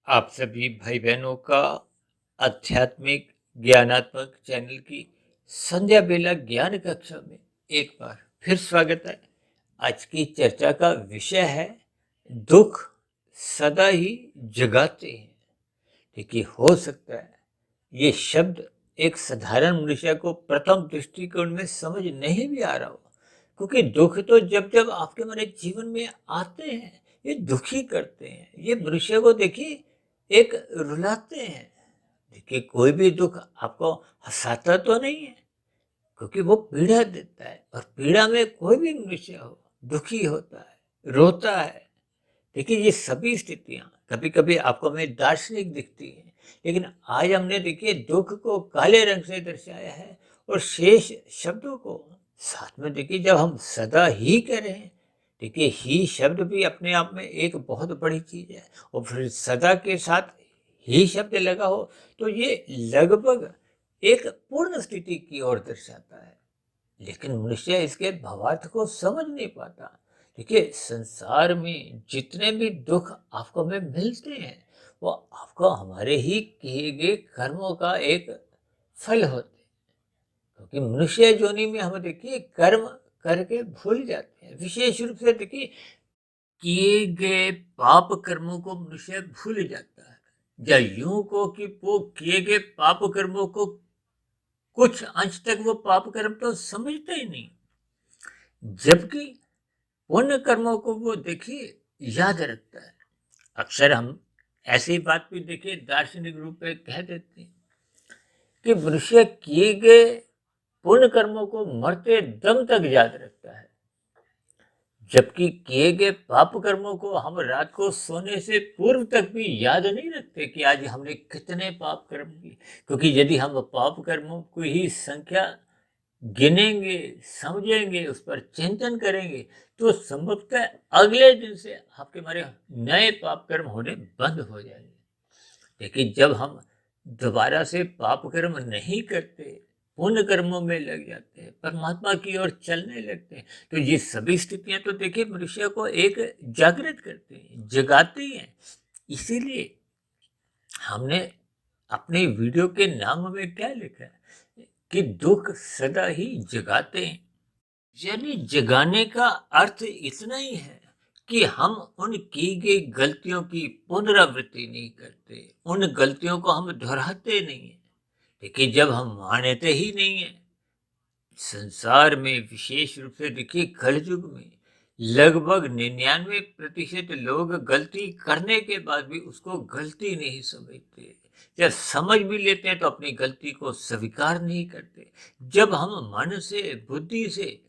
आप सभी भाई बहनों का आध्यात्मिक ज्ञानात्मक चैनल की संध्या बेला ज्ञान कक्षा में एक बार फिर स्वागत है। आज की चर्चा का विषय है दुख सदा ही जगाते हैं। देखिए, हो सकता है ये शब्द एक साधारण मनुष्य को प्रथम दृष्टिकोण में समझ नहीं भी आ रहा हो, क्योंकि दुख तो जब जब आपके हमारे जीवन में आते हैं ये दुखी करते हैं। ये मनुष्य को देखिए एक रुलाते हैं। देखिए, कोई भी दुख आपको हंसाता तो नहीं है, क्योंकि वो पीड़ा देता है, और पीड़ा में कोई भी मनुष्य हो दुखी होता है, रोता है। देखिए, ये सभी स्थितियां कभी कभी आपको हमें दार्शनिक दिखती हैं, लेकिन आज हमने देखिए दुख को काले रंग से दर्शाया है, और शेष शब्दों को साथ में देखिए जब हम सदा ही कह रहे हैं। देखिए, ही शब्द भी अपने आप में एक बहुत बड़ी चीज है, और फिर सदा के साथ ही शब्द लगा हो तो ये लगभग एक पूर्ण स्थिति की ओर दर्शाता है। लेकिन मनुष्य इसके भावार्थ को समझ नहीं पाता। देखिए, संसार में जितने भी दुख आपको हमें मिलते हैं वो आपको हमारे ही किए गए कर्मों का एक फल होते हैं। क्योंकि मनुष्य योनि में हम देखिए कर्म करके भूल जाते हैं। विशेष रूप से देखिए, किए गए पाप कर्मों को मनुष्य भूल जाता है, या यूं को कि वो किए गए पाप कर्मों को कुछ अंश तक वो पाप कर्म तो समझता ही नहीं, जबकि पुण्य कर्मों को वो देखिए याद रखता है। अक्सर हम ऐसी बात भी देखिए दार्शनिक रूप में कह देते हैं कि मनुष्य किए गए पुण्य कर्मों को मरते दम तक याद रखता है, जबकि किए गए पाप कर्मों को हम रात को सोने से पूर्व तक भी याद नहीं रखते कि आज हमने कितने पाप कर्म किए। क्योंकि यदि हम पाप कर्मों की ही संख्या गिनेंगे, समझेंगे, उस पर चिंतन करेंगे, तो संभवतः अगले दिन से आपके हमारे नए पाप कर्म होने बंद हो जाएंगे। लेकिन जब हम दोबारा से पाप कर्म नहीं करते, पुण्य कर्मों में लग जाते हैं, परमात्मा की ओर चलने लगते हैं, तो ये सभी स्थितियां तो देखिए मनुष्य को एक जागृत करते हैं, जगाती हैं। इसीलिए हमने अपने वीडियो के नाम में क्या लिखा है कि दुख सदा ही जगाते हैं। यानी जगाने का अर्थ इतना ही है कि हम उन की गई गलतियों की पुनरावृत्ति नहीं करते, उन गलतियों को हम दोहराते नहीं है। देखिए, जब हम मानते ही नहीं है, संसार में विशेष रूप से देखिए कलयुग में लगभग 99% लोग गलती करने के बाद भी उसको गलती नहीं समझते, या समझ भी लेते हैं तो अपनी गलती को स्वीकार नहीं करते। जब हम मन से, बुद्धि से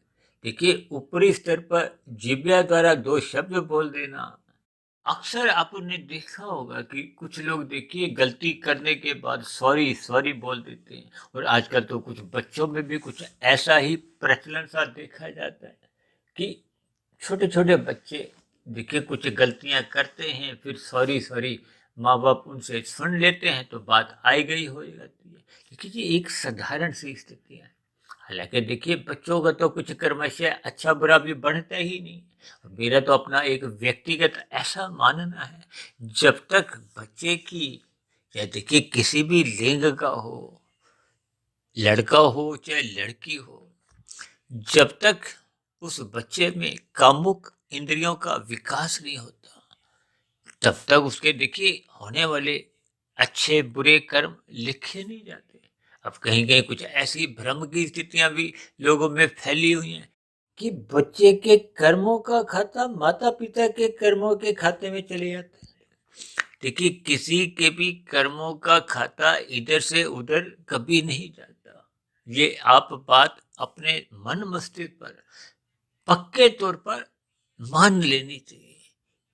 देखिए ऊपरी स्तर पर जिह्वा द्वारा दो शब्द बोल देना, अक्सर आपने देखा होगा कि कुछ लोग देखिए गलती करने के बाद सॉरी सॉरी बोल देते हैं, और आजकल तो कुछ बच्चों में भी कुछ ऐसा ही प्रचलन सा देखा जाता है कि छोटे छोटे बच्चे देखिए कुछ गलतियां करते हैं, फिर सॉरी सॉरी माँ बाप उनसे सुन लेते हैं तो बात आई गई हो जाती है। देखिए, ये एक साधारण सी स्थिति है। हालांकि देखिए, बच्चों का तो कुछ कर्मशः अच्छा बुरा भी बढ़ता ही नहीं। मेरा तो अपना एक व्यक्तिगत ऐसा मानना है, जब तक बच्चे की, या देखिए किसी भी लिंग का हो, लड़का हो चाहे लड़की हो, जब तक उस बच्चे में कामुक इंद्रियों का विकास नहीं होता, तब तक उसके देखिए होने वाले अच्छे बुरे कर्म लिखे नहीं जाते। अब कहीं कहीं कुछ ऐसी भ्रम की स्थितियां भी लोगों में फैली हुई हैं कि बच्चे के कर्मों का खाता माता पिता के कर्मों के खाते में चले जाता है। देखिए, किसी के भी कर्मों का खाता इधर से उधर कभी नहीं जाता। ये आप बात अपने मन मस्तिष्क पर पक्के तौर पर मान लेनी चाहिए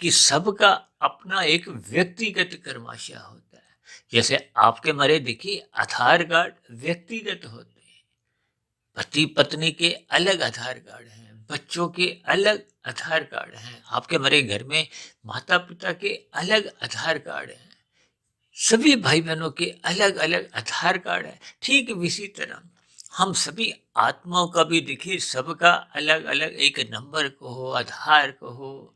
कि सबका अपना एक व्यक्तिगत कर्माशय होता है। जैसे आपके हमारे देखिए आधार कार्ड व्यक्तिगत होते हैं, पति पत्नी के अलग आधार कार्ड हैं, बच्चों के अलग आधार कार्ड हैं, आपके हमारे घर में माता पिता के अलग आधार कार्ड हैं, सभी भाई बहनों के अलग अलग आधार कार्ड है। ठीक इसी तरह हम सभी आत्माओं का भी देखिए सबका अलग अलग एक नंबर को हो, आधार को हो,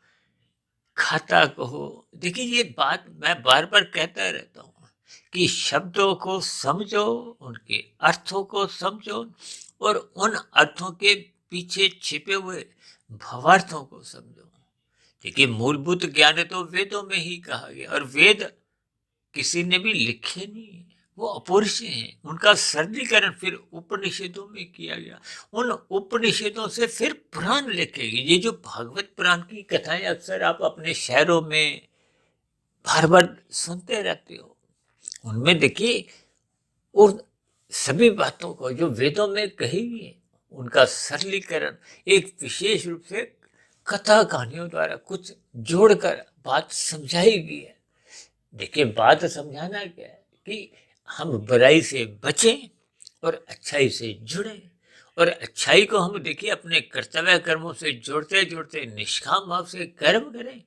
खाता कहो। देखिए ये बात मैं बार बार कहता रहता हूँ कि शब्दों को समझो, उनके अर्थों को समझो और उन अर्थों के पीछे छिपे हुए भावार्थों को समझो। देखिए मूलभूत ज्ञान तो वेदों में ही कहा गया, और वेद किसी ने भी लिखे नहीं है, वो अपौरुषीय हैं। उनका सरलीकरण फिर उपनिषदों में किया गया। उन उपनिषदों से फिर पुराण लिखे गए। ये जो भागवत पुराण की कथाएं अक्सर आप अपने शहरों में बार बार सुनते रहते हो, उनमें देखिए उन सभी बातों को जो वेदों में कही हुई है, उनका सरलीकरण एक विशेष रूप से कथा कहानियों द्वारा कुछ जोड़कर बात समझाई गई है। देखिए बात समझाना क्या है कि हम बुराई से बचें और अच्छाई से जुड़ें, और अच्छाई को हम देखिए अपने कर्तव्य कर्मों से जोड़ते जोड़ते निष्काम भाव से कर्म करें,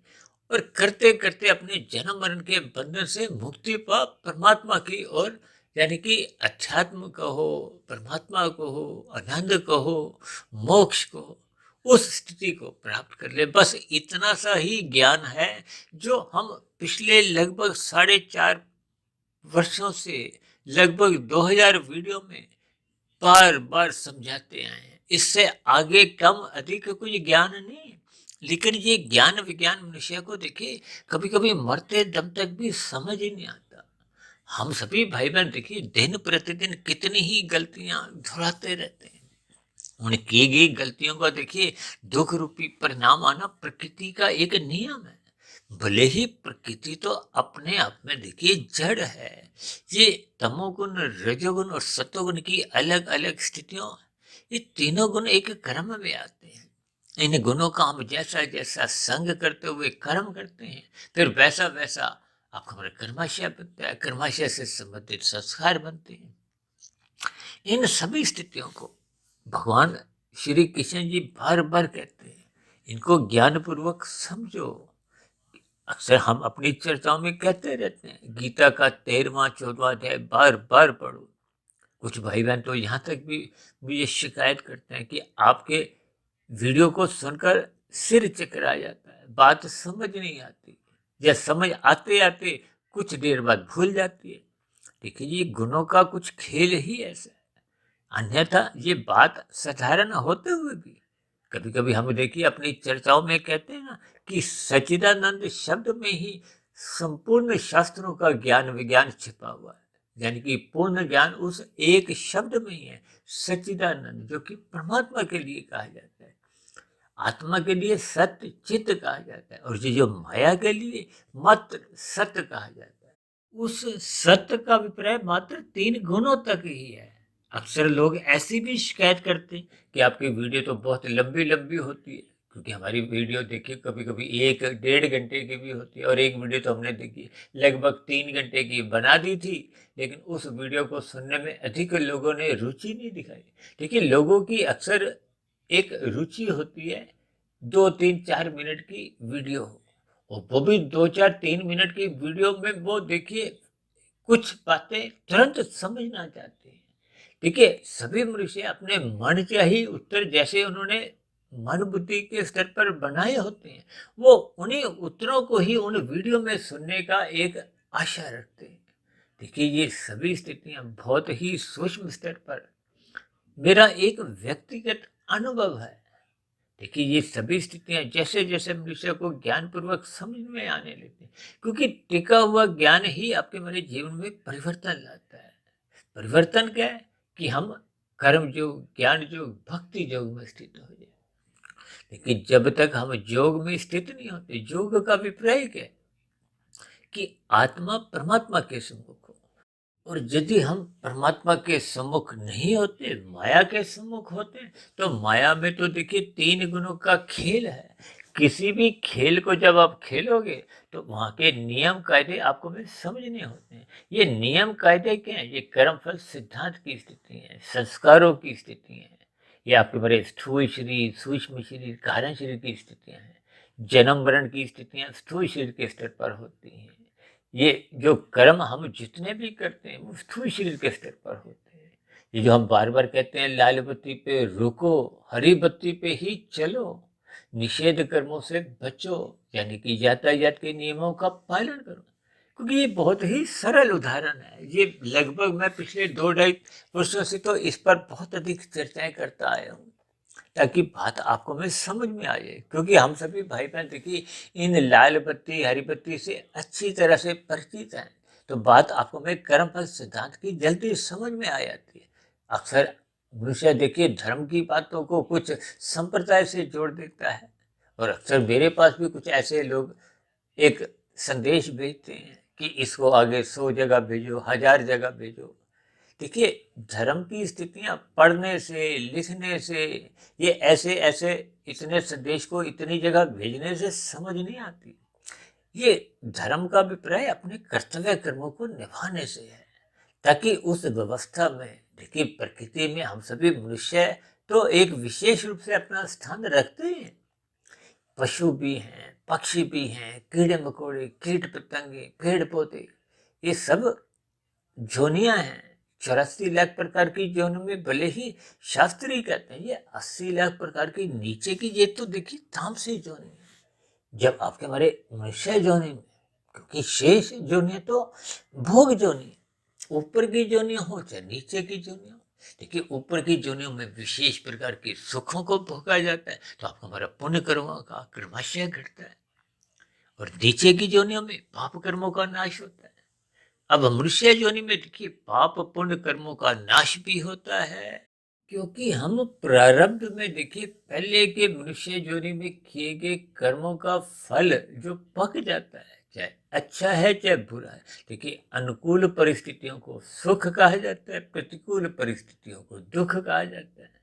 और करते करते अपने जन्म मरण के बंधन से मुक्ति पा परमात्मा की ओर, यानी कि अध्यात्म कहो, परमात्मा को हो, आनंद को हो, मोक्ष को हो, उस स्थिति को प्राप्त कर ले। बस इतना सा ही ज्ञान है जो हम पिछले लगभग 4.5 वर्षों से लगभग 2000 वीडियो में बार बार समझाते आए हैं। इससे आगे कम अधिक कुछ ज्ञान नहीं। लेकिन ये ज्ञान विज्ञान मनुष्य को देखिए कभी कभी मरते दम तक भी समझ ही नहीं आता। हम सभी भाई बहन देखिए दिन प्रतिदिन कितनी ही गलतियां दोहराते रहते हैं। उन की गई गलतियों का देखिए दुख रूपी परिणाम आना प्रकृति का एक नियम है। भले ही प्रकृति तो अपने आप में देखिए जड़ है, ये तमोगुण, रजोगुण और सतोगुण की अलग अलग स्थितियों, ये तीनों गुण एक क्रम में आते हैं। इन गुणों का हम जैसा जैसा संग करते हुए कर्म करते हैं, फिर वैसा वैसा आपका हमारा कर्माशय बनता है, कर्माशय से संबंधित संस्कार बनते हैं। इन सभी स्थितियों को भगवान श्री कृष्ण जी बार बार कहते हैं, इनको ज्ञान पूर्वक समझो। अक्सर हम अपनी चर्चाओं में कहते रहते हैं, गीता का 13वां 14वां अध्याय बार बार पढ़ो। कुछ भाई बहन तो यहाँ तक भी मुझे शिकायत करते हैं कि आपके वीडियो को सुनकर सिर चकरा जाता है, बात समझ नहीं आती, या समझ आते आते कुछ देर बाद भूल जाती है। देखिए ये गुणों का कुछ खेल ही ऐसा है। अन्यथा ये बात साधारण होते हुए भी कभी कभी हम देखिए अपनी चर्चाओं में कहते हैं ना कि सच्चिदानंद शब्द में ही संपूर्ण शास्त्रों का ज्ञान विज्ञान छिपा हुआ है। यानी कि पूर्ण ज्ञान उस एक शब्द में ही है, सच्चिदानंद, जो कि परमात्मा के लिए कहा जाता है। आत्मा के लिए सत्य चित्त कहा जाता है, और ये जो माया के लिए मात्र सत्य कहा जाता है। उस सत्य का अभिप्राय मात्र 3 गुणों तक ही है। अक्सर लोग ऐसी भी शिकायत करते हैं कि आपकी वीडियो तो बहुत लंबी लंबी होती है, क्योंकि हमारी वीडियो देखिए कभी कभी 1 1.5 घंटे की भी होती है, और एक वीडियो तो हमने देखी लगभग 3 घंटे की बना दी थी, लेकिन उस वीडियो को सुनने में अधिक लोगों ने रुचि नहीं दिखाई। देखिए लोगों की अक्सर एक रुचि होती है 2 3 4 मिनट की वीडियो हो, और वो भी 2 4 3 मिनट की वीडियो में वो देखिए कुछ बातें तुरंत समझना चाहते हैं। देखिए सभी मनुष्य अपने मन के ही उत्तर जैसे उन्होंने मन बुद्धि के स्तर पर बनाए होते हैं, वो उन्हीं उत्तरों को ही उन वीडियो में सुनने का एक आशा रखते हैं। देखिए ये सभी स्थितियां बहुत ही सूक्ष्म स्तर पर मेरा एक व्यक्तिगत अनुभव है। देखिए ये सभी स्थितियां जैसे जैसे मनुष्य को ज्ञान पूर्वक समझ में आने लगती हैं, क्योंकि टिका हुआ ज्ञान ही आपके मेरे जीवन में परिवर्तन लाता है। परिवर्तन क्या है कि हम कर्म योग, ज्ञान योग, भक्ति योग में स्थित हो जाए। लेकिन जब तक हम योग में स्थित नहीं होते, योग का अभिप्राय क्या है कि आत्मा परमात्मा के सम्मुख हो, और यदि हम परमात्मा के सम्मुख नहीं होते, माया के सम्मुख होते, तो माया में तो देखिए 3 गुणों का खेल है। किसी भी खेल को जब आप खेलोगे तो वहां के नियम कायदे आपको भी समझने होते हैं। ये नियम कायदे क्या है? ये कर्मफल सिद्धांत की स्थिति है, संस्कारों की स्थिति है। ये आपके बड़े स्थूल शरीर, सूक्ष्म शरीर, कारण शरीर की स्थितियां हैं। जन्म मरण की स्थितियां स्थूल शरीर के स्तर पर होती हैं। ये जो कर्म हम जितने भी करते हैं वो स्थूल शरीर के स्तर पर होते हैं। ये जो हम बार बार कहते हैं लाल बत्ती पे रुको, हरी बत्ती पे ही चलो, निषेध कर्मों से बचो, यानी कि यातायात के नियमों का पालन करो। क्योंकि ये बहुत ही सरल उदाहरण है। ये लगभग मैं पिछले 2 ढाई वर्षों से तो इस पर बहुत अधिक चर्चाएं करता आया हूँ, ताकि बात आपको में समझ में आ जाए। क्योंकि हम सभी भाई बहन देखिए इन लाल बत्ती हरी बत्ती से अच्छी तरह से परिचित हैं, तो बात आपको में कर्मफल सिद्धांत की जल्दी समझ में आ जाती है। अक्सर मनुष्य देखिए धर्म की बातों को कुछ संप्रदाय से जोड़ देता है, और अक्सर मेरे पास भी कुछ ऐसे लोग एक संदेश भेजते हैं कि इसको आगे 100 जगह भेजो, 1000 जगह भेजो। देखिए धर्म की स्थितियां पढ़ने से लिखने से, ये ऐसे ऐसे इतने संदेश को इतनी जगह भेजने से समझ नहीं आती। ये धर्म का अभिप्राय अपने कर्तव्य कर्मों को निभाने से है, ताकि उस व्यवस्था में देखिए प्रकृति में हम सभी मनुष्य तो एक विशेष रूप से अपना स्थान रखते हैं। पशु भी हैं, पक्षी भी हैं, कीड़े मकोड़े, कीट पतंगे, पेड़ पौधे, ये सब जोनियां हैं। 84 लाख प्रकार की जोनियों में भले ही शास्त्री कहते हैं ये 80 लाख प्रकार की नीचे की, ये तो देखिए तामसी जोनी है। जब आपके हमारे मनुष्य जोनी में, क्योंकि शेष जोनियां तो भोग जोनी, ऊपर की जोनियां हो चाहे नीचे की जोनियां हो। देखिए ऊपर की जोनियों में विशेष प्रकार के सुखों को भोगा जाता है, तो आपका हमारा पुण्य कर्मों का क्रमशः घटता है, और नीचे की जोनियों में पाप कर्मों का नाश होता है। अब मनुष्य योनि में देखिए पाप पुण्य कर्मों का नाश भी होता है, क्योंकि हम प्रारब्ध में देखिए पहले के मनुष्य योनि में किए गए कर्मों का फल जो पक जाता है, चाहे अच्छा है चाहे बुरा है। देखिए अनुकूल परिस्थितियों को सुख कहा जाता है, प्रतिकूल परिस्थितियों को दुख कहा जाता है।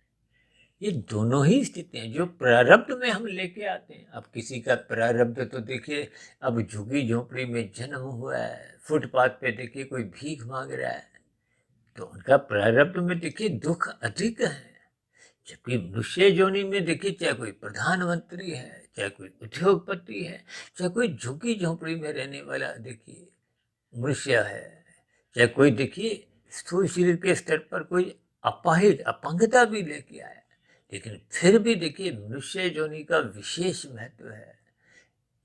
ये दोनों ही स्थितियां जो प्रारब्ध में हम लेके आते हैं। अब किसी का प्रारब्ध तो देखिए, अब झुग्गी झोपड़ी में जन्म हुआ है, फुटपाथ पे देखिए कोई भीख मांग रहा है, तो उनका प्रारब्ध में देखिए दुख अधिक है। जबकि मनुष्य योनि में देखिए चाहे कोई प्रधानमंत्री है, चाहे कोई उद्योगपति है, चाहे कोई झुग्गी झोपड़ी में रहने वाला देखिए मनुष्य है, चाहे कोई देखिए स्थूल शरीर के स्तर पर कोई अपाहिज अपंगता भी लेके आया, लेकिन फिर भी देखिए मनुष्य योनि का विशेष महत्व है।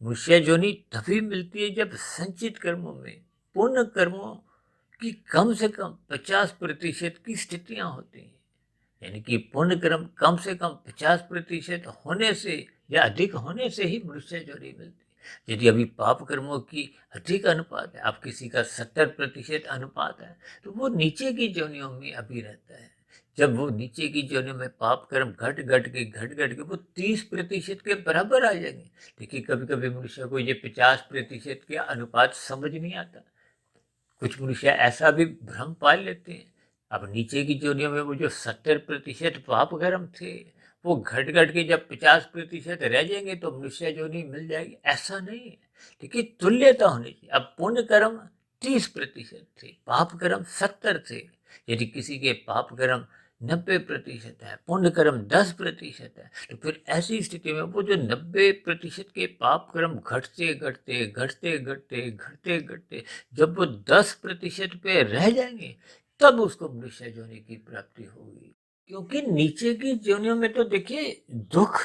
मनुष्य योनि तभी मिलती है जब संचित कर्मों में पुण्य कर्मों की कम से कम 50% की स्थितियां होती हैं। यानी कि पुण्य कर्म कम से कम 50% होने से या अधिक होने से ही मनुष्य योनि मिलती है। यदि अभी पाप कर्मों की अधिक अनुपात है, आप किसी का 70% अनुपात है, तो वो नीचे की योनियों में अभी रहता है। जब वो नीचे की जोनियों में पाप कर्म घट घट के वो 30% के बराबर आ जाएंगे। देखिए कभी कभी मनुष्य को ये 50% के अनुपात समझ नहीं आता। कुछ मनुष्य ऐसा भी भ्रम पाल लेते हैं, अब नीचे की जोनियों में वो जो 70% पाप कर्म थे, वो घट के जब 50% रह जाएंगे तो मनुष्य जोनि मिल जाएगी, ऐसा नहीं है। देखिए तुल्यता होनी चाहिए। अब पुण्य कर्म 30% थे, पाप कर्म 70 थे। यदि किसी के पाप कर्म 90% है, पुण्य कर्म 10% है, तो फिर ऐसी स्थिति में वो जो 90% के पाप कर्म घटते जब वो 10% पे रह जाएंगे, तब उसको मनुष्य योनि की प्राप्ति होगी। क्योंकि नीचे की योनियों में तो देखिए दुख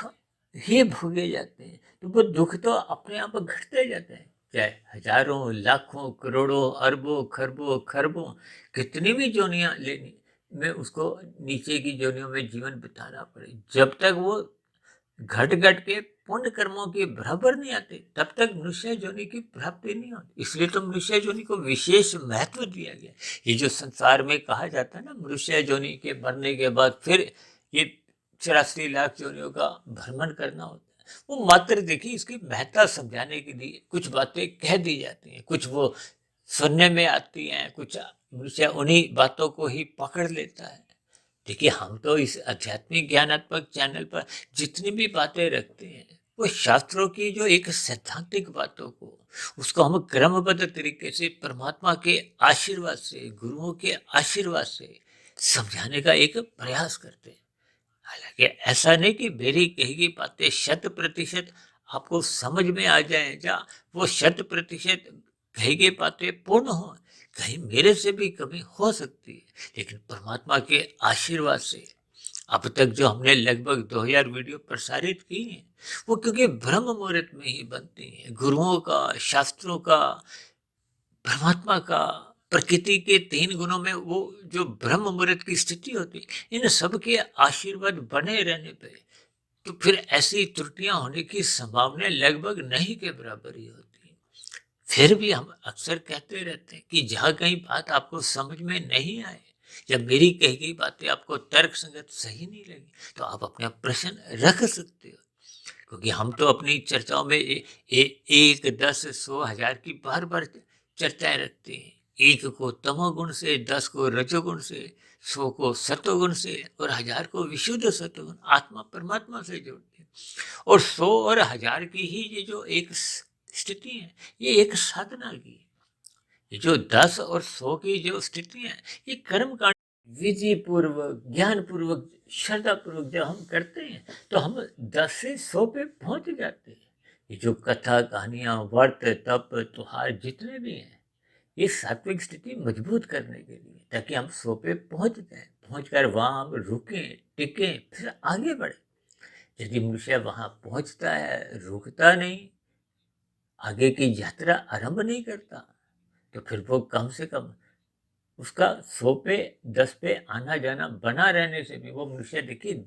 ही भोगे जाते हैं, तो वो दुख तो अपने आप घटते जाते हैं, चाहे हजारों लाखों करोड़ों अरबों खरबों कितनी भी जोनियां लेनी में उसको नीचे की जोनियों में जीवन बिताना पड़े, जब तक वो घट के पुण्य कर्मों के बराबर नहीं आते तब तक मनुष्य योनि की प्राप्ति नहीं होती। इसलिए तो मनुष्य योनि को विशेष महत्व दिया गया। ये जो संसार में कहा जाता है ना, मनुष्य योनि के मरने के बाद फिर ये 84 लाख योनियों का भ्रमण करना होता है, वो मात्र देखिए इसकी महत्ता समझाने के लिए कुछ बातें कह दी जाती हैं, कुछ वो सुनने में आती हैं, कुछ मनुष्य उन्हीं बातों को ही पकड़ लेता है। देखिए हम तो इस आध्यात्मिक ज्ञानात्मक चैनल पर जितनी भी बातें रखते हैं, वो शास्त्रों की जो एक सैद्धांतिक बातों को, उसको हम क्रमबद्ध तरीके से परमात्मा के आशीर्वाद से, गुरुओं के आशीर्वाद से समझाने का एक प्रयास करते हैं। हालांकि ऐसा नहीं कि मेरी कही गई बातें 100% आपको समझ में आ जाए, या वो 100% कही गई बातें पूर्ण हो, कहीं मेरे से भी कमी हो सकती है, लेकिन परमात्मा के आशीर्वाद से अब तक जो हमने लगभग 2000 वीडियो प्रसारित की हैं, वो क्योंकि ब्रह्म मुहूर्त में ही बनती हैं। गुरुओं का, शास्त्रों का, परमात्मा का, प्रकृति के 3 गुणों में वो जो ब्रह्म मुहूर्त की स्थिति होती है, इन सब के आशीर्वाद बने रहने पे तो फिर ऐसी त्रुटियां होने की संभावना लगभग नहीं के बराबर ही होती है। फिर भी हम अक्सर कहते रहते हैं कि जहाँ कहीं बात आपको समझ में नहीं आए या मेरी कही गई बातें आपको तर्क संगत सही नहीं लगी, तो आप अपना प्रश्न रख सकते हो। क्योंकि हम तो अपनी चर्चाओं में 1, 10, 100, 1000 की बार बार चर्चाएं रखते हैं। 1 को तमोगुण से, 10 को रजोगुण से, 100 को सतोगुण से और 1000 को विशुद्ध सतोगुण आत्मा परमात्मा से जोड़ते हैं। और 100 और 1000 की ही ये जो एक स्थिति है, ये एक साधना की है। ये जो 10 और 100 की जो स्थिति है, ये कर्म कांड विधि पूर्वक, ज्ञान पूर्वक, श्रद्धा पूर्वक जब हम करते हैं तो हम 10 से 100 पे पहुंच जाते हैं। ये जो कथा, कहानियां, व्रत, तप, त्योहार जितने भी हैं, ये सात्विक स्थिति मजबूत करने के लिए, ताकि हम 100 पे पहुंच जाए, पहुंच कर वहां हम रुकें, टिकें, फिर आगे बढ़े। यदि मनुष्य वहां पहुंचता है, रुकता नहीं, आगे की यात्रा आरंभ नहीं करता, तो फिर वो कम से कम उसका 100 पे 10 पे आना जाना बना रहने से भी वो मनुष्य देखिए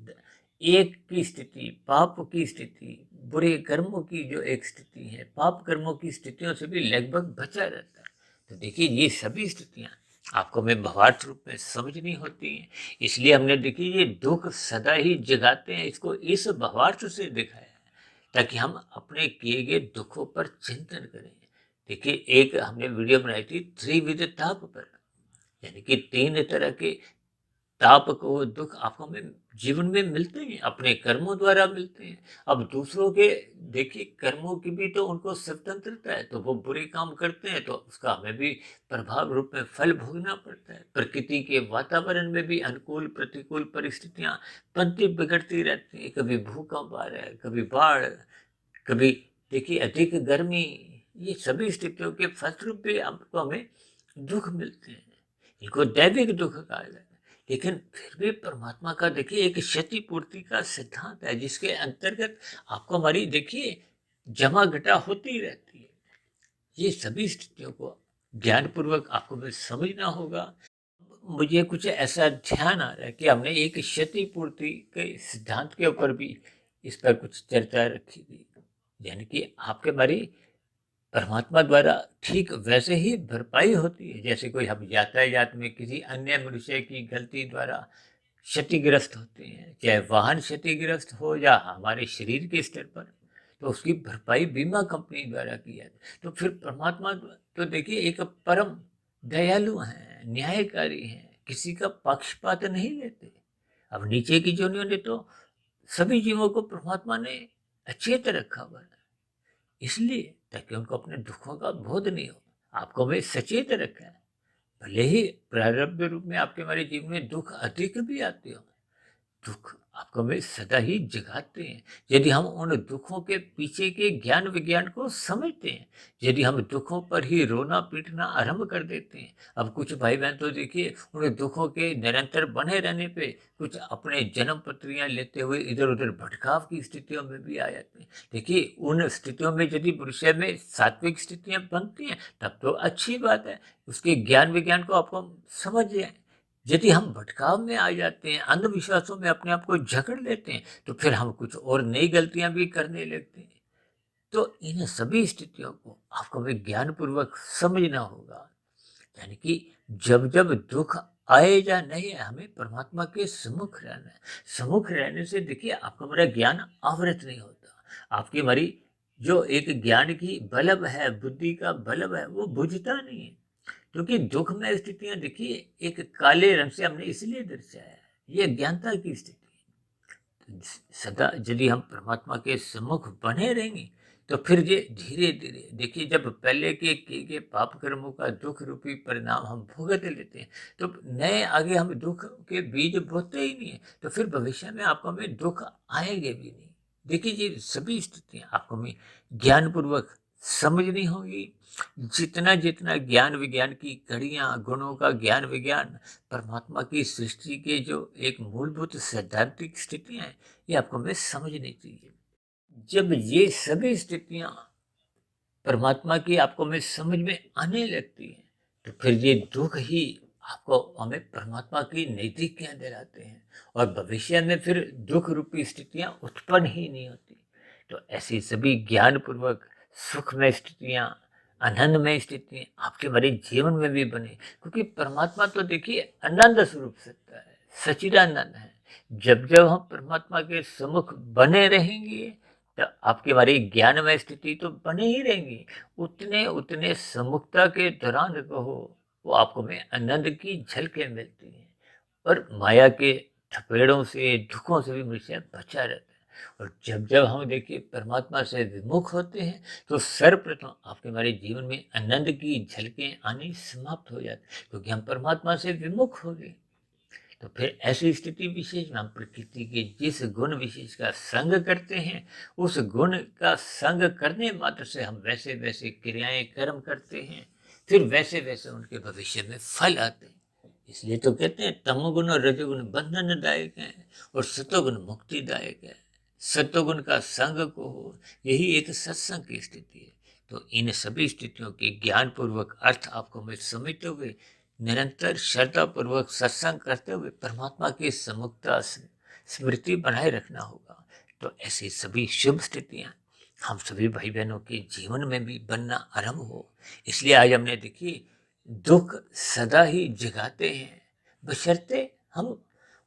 एक की स्थिति, पाप की स्थिति, बुरे कर्मों की जो एक स्थिति है, पाप कर्मों की स्थितियों से भी लगभग बचा रहता है। तो देखिए ये सभी स्थितियां आपको हमें भावार्थ रूप में समझनी होती हैं। इसलिए हमने देखिए ये दुख सदा ही जगाते हैं, इसको इस भावार्थ से दिखाया है, ताकि हम अपने किए गए दुखों पर चिंतन करें। देखिए एक हमने वीडियो बनाई थी त्रिविध ताप पर, यानी कि 3 तरह के ताप को, दुख आपको में जीवन में मिलते हैं, अपने कर्मों द्वारा मिलते हैं। अब दूसरों के देखिए कर्मों की भी तो उनको स्वतंत्रता है, तो वो बुरे काम करते हैं तो उसका हमें भी प्रभाव रूप में फल भोगना पड़ता है। प्रकृति के वातावरण में भी अनुकूल प्रतिकूल परिस्थितियां बनती बिगड़ती रहती हैं। कभी भूकंप आ रहा है, कभी बाढ़, कभी देखिए अधिक गर्मी, ये सभी स्थितियों के फलस्वरूप भी आपको हमें दुख मिलते हैं। इनको दैविक दुख कहा जाता है। लेकिन फिर भी परमात्मा का देखिए एक क्षतिपूर्ति का सिद्धांत है, जिसके अंतर्गत आपको हमारी देखिए जमा घटा होती रहती है। ये सभी स्थितियों को ध्यानपूर्वक आपको भी समझना होगा। मुझे कुछ ऐसा ध्यान आ रहा है कि हमने एक क्षतिपूर्ति के सिद्धांत के ऊपर भी इस पर कुछ चर्चा रखी थी, यानी कि आपके हमारी परमात्मा द्वारा ठीक वैसे ही भरपाई होती है, जैसे कोई हम यातायात में किसी अन्य मनुष्य की गलती द्वारा क्षतिग्रस्त होते हैं, चाहे वाहन क्षतिग्रस्त हो या हमारे शरीर के स्तर पर, तो उसकी भरपाई बीमा कंपनी द्वारा की जाती है। तो फिर परमात्मा तो देखिए एक परम दयालु हैं, न्यायकारी हैं, किसी का पक्षपात नहीं लेते। अब नीचे की जोनियों ने तो सभी जीवों को परमात्मा ने अचेत रखा हुआ है, इसलिए ताकि उनको अपने दुखों का बोध नहीं हो। आपको हमें सचेत रखा है। भले ही प्रारब्ध रूप में आपके हमारे जीवन में दुख अधिक भी आते हो, दुख आपको हमें सदा ही जगाते हैं। यदि हम उन दुखों के पीछे के ज्ञान विज्ञान को समझते हैं, यदि हम दुखों पर ही रोना पीटना आरंभ कर देते हैं। अब कुछ भाई बहन तो देखिए उन दुखों के निरंतर बने रहने पे कुछ अपने जन्म पत्रियां लेते हुए इधर उधर भटकाव की स्थितियों में भी आ जाते हैं। देखिए उन स्थितियों में यदि मनुष्य में सात्विक स्थितियां बनती हैं तब तो अच्छी बात है, उसके ज्ञान विज्ञान को आपको समझ जाए। यदि हम भटकाव में आ जाते हैं, अंधविश्वासों में अपने आप को जकड़ लेते हैं, तो फिर हम कुछ और नई गलतियां भी करने लगते हैं। तो इन सभी स्थितियों को आपको विज्ञान पूर्वक समझना होगा, यानी कि जब जब दुख आए या नहीं आए, हमें परमात्मा के सम्मुख रहना है। सम्मुख रहने से देखिए आपका हमारा ज्ञान आवृत नहीं होता, आपकी हमारी जो एक ज्ञान की बल्ब है, बुद्धि का बल्ब है, वो बुझता नहीं है। क्योंकि दुखमय स्थितियां देखिए एक काले रंग से हमने इसलिए दर्शाया है, ये अज्ञानता की स्थिति है। सदा यदि हम परमात्मा के सम्मुख बने रहेंगे तो फिर ये धीरे धीरे देखिए जब पहले के किए गए पाप कर्मों का दुख रूपी परिणाम हम भुगत लेते हैं, तो नए आगे हम दुख के बीज बोते ही नहीं है, तो फिर भविष्य में आपको हमें दुख आएंगे भी नहीं। देखिए ये सभी स्थितियां आपको हमें ज्ञान पूर्वक समझनी होगी। जितना जितना ज्ञान विज्ञान की कड़ियाँ, गुणों का ज्ञान विज्ञान, परमात्मा की सृष्टि के जो एक मूलभूत सैद्धांतिक स्थितियाँ हैं, ये आपको हमें समझनी चाहिए। जब ये सभी स्थितियाँ परमात्मा की आपको में समझ में आने लगती है, तो फिर ये दुख ही आपको हमें परमात्मा की नैतिक्या दिलाते हैं, और भविष्य में फिर दुख रूपी स्थितियां उत्पन्न ही नहीं होती। तो ऐसी सभी ज्ञान पूर्वक सुखमय स्थितियां, आनंदमय स्थितियां आपके हमारे जीवन में भी बने, क्योंकि परमात्मा तो देखिए आनंद स्वरूप सत्ता है, सच्चिदानंद है। जब जब हम परमात्मा के सम्मुख बने रहेंगे, तो आपकी हमारी ज्ञानमय स्थिति तो बनी ही रहेंगी। उतने उतने सम्मुखता के दौरान कहो, वो आपको में आनंद की झलकें मिलती हैं, और माया के थपेड़ों से, दुखों से भी मनुष्य बचा रहता है। और जब जब हम देखिए परमात्मा से विमुख होते हैं, तो सर्वप्रथम आपके हमारे जीवन में आनंद की झलकें आनी समाप्त हो जाती, क्योंकि हम परमात्मा से विमुख हो गए। तो फिर ऐसी स्थिति विशेष में हम प्रकृति के जिस गुण विशेष का संग करते हैं, उस गुण का संग करने मात्र से हम वैसे वैसे क्रियाएं कर्म करते हैं, फिर वैसे वैसे उनके भविष्य में फल आते हैं। इसलिए तो कहते हैं तमोगुण और रजोगुण बंधनदायक है, और सतोगुण मुक्तिदायक है। सतोगुण का संग को हो, यही एक सत्संग की स्थिति है। तो इन सभी स्थितियों के ज्ञान पूर्वक अर्थ आपको मैं समझते हुए निरंतर श्रद्धा पूर्वक सत्संग करते हुए परमात्मा की सम्मुखता स्मृति बनाए रखना होगा। तो ऐसी सभी शुभ स्थितियां हम सभी भाई बहनों के जीवन में भी बनना आरंभ हो। इसलिए आज हमने देखी, दुख सदा ही जगाते हैं, बशर्ते हम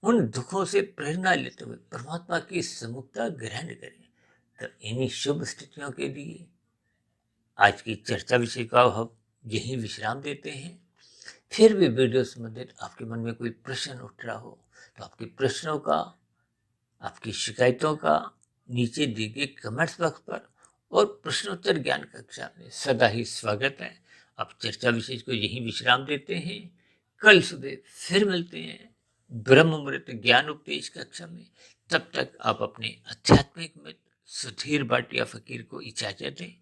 उन दुखों से प्रेरणा लेते हुए परमात्मा की सम्मुखता ग्रहण करें। तो इन्हीं शुभ स्थितियों के लिए आज की चर्चा विषय का हम यही विश्राम देते हैं। फिर भी वीडियो संबंधित आपके मन में कोई प्रश्न उठ रहा हो, तो आपके प्रश्नों का, आपकी शिकायतों का नीचे दिए गए कमेंट्स बॉक्स पर और प्रश्नोत्तर ज्ञान कक्षा में सदा ही स्वागत है। आप चर्चा विशेष को यही विश्राम देते हैं। कल सुबह फिर मिलते हैं ब्रह्म मुहूर्त ज्ञान उपदेश कक्षा में। तब तक आप अपने आध्यात्मिक मित्र सुधीर भाटिया फकीर को इजाजत दें।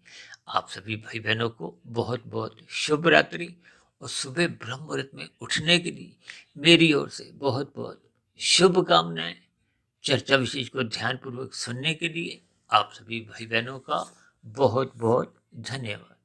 आप सभी भाई बहनों को बहुत बहुत शुभ रात्रि, और सुबह ब्रह्म मुहूर्त में उठने के लिए मेरी ओर से बहुत बहुत शुभकामनाएं। चर्चा विशेष को ध्यानपूर्वक सुनने के लिए आप सभी भाई बहनों का बहुत बहुत धन्यवाद।